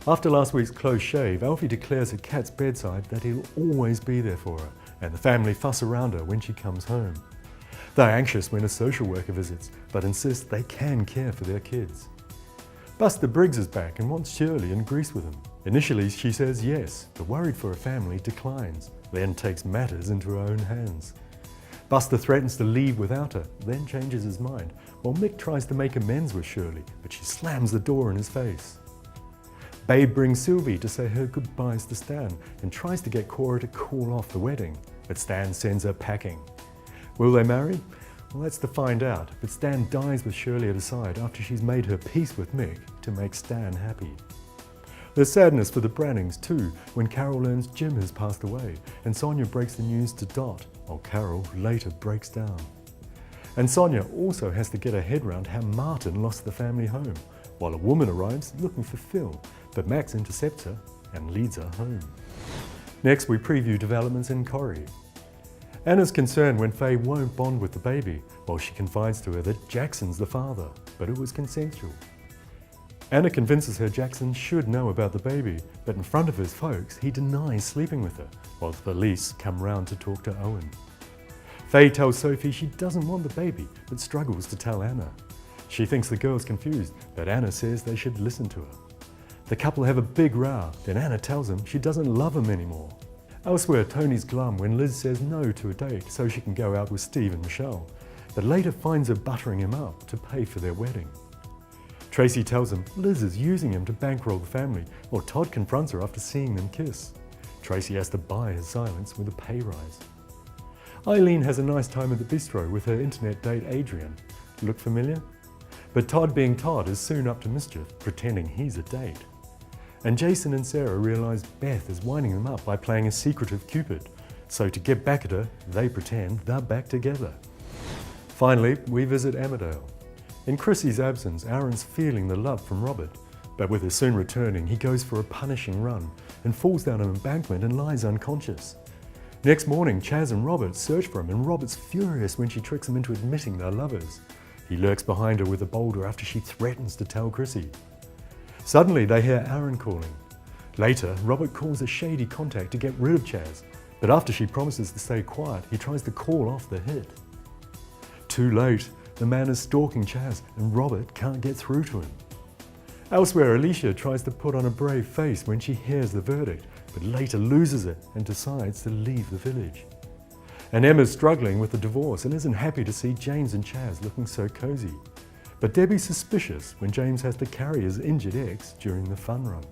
After last week's close shave, Alfie declares at Kat's bedside that he'll always be there for her, and the family fuss around her when she comes home. They're anxious when a social worker visits, but insist they can care for their kids. Buster Briggs is back and wants Shirley in Greece with him. Initially she says yes, but worried for her family declines, then takes matters into her own hands. Buster threatens to leave without her, then changes his mind, while Mick tries to make amends with Shirley, but she slams the door in his face. Babe brings Sylvie to say her goodbyes to Stan and tries to get Cora to call off the wedding, but Stan sends her packing. Will they marry? Well, that's to find out, but Stan dies with Shirley at his side after she's made her peace with Mick to make Stan happy. There's sadness for the Brannings too when Carol learns Jim has passed away and Sonia breaks the news to Dot, while Carol later breaks down. And Sonia also has to get her head round how Martin lost the family home, while a woman arrives looking for Phil, but Max intercepts her and leads her home. Next we preview developments in Corrie. Anna's concerned when Faye won't bond with the baby, while she confides to her that Jackson's the father, but it was consensual. Anna convinces her Jackson should know about the baby, but in front of his folks he denies sleeping with her, while the police come round to talk to Owen. Faye tells Sophie she doesn't want the baby, but struggles to tell Anna. She thinks the girl's confused, but Anna says they should listen to her. The couple have a big row, then Anna tells him she doesn't love him anymore. Elsewhere, Tony's glum when Liz says no to a date so she can go out with Steve and Michelle, but later finds her buttering him up to pay for their wedding. Tracy tells him Liz is using him to bankroll the family, while Todd confronts her after seeing them kiss. Tracy has to buy his silence with a pay rise. Eileen has a nice time at the bistro with her internet date Adrian. Look familiar? But Todd being Todd is soon up to mischief, pretending he's a date. And Jason and Sarah realise Beth is winding them up by playing a secretive Cupid, so to get back at her, they pretend they're back together. Finally, we visit Emmerdale. In Chrissy's absence, Aaron's feeling the love from Robert, but with her soon returning, he goes for a punishing run and falls down an embankment and lies unconscious. Next morning, Chaz and Robert search for him and Robert's furious when she tricks him into admitting they're lovers. He lurks behind her with a boulder after she threatens to tell Chrissy. Suddenly, they hear Aaron calling. Later, Robert calls a shady contact to get rid of Chaz, but after she promises to stay quiet, he tries to call off the hit. Too late, the man is stalking Chaz and Robert can't get through to him. Elsewhere, Alicia tries to put on a brave face when she hears the verdict, but later loses it and decides to leave the village. And Emma's struggling with the divorce and isn't happy to see James and Chaz looking so cosy. But Debbie's suspicious when James has to carry his injured ex during the fun run.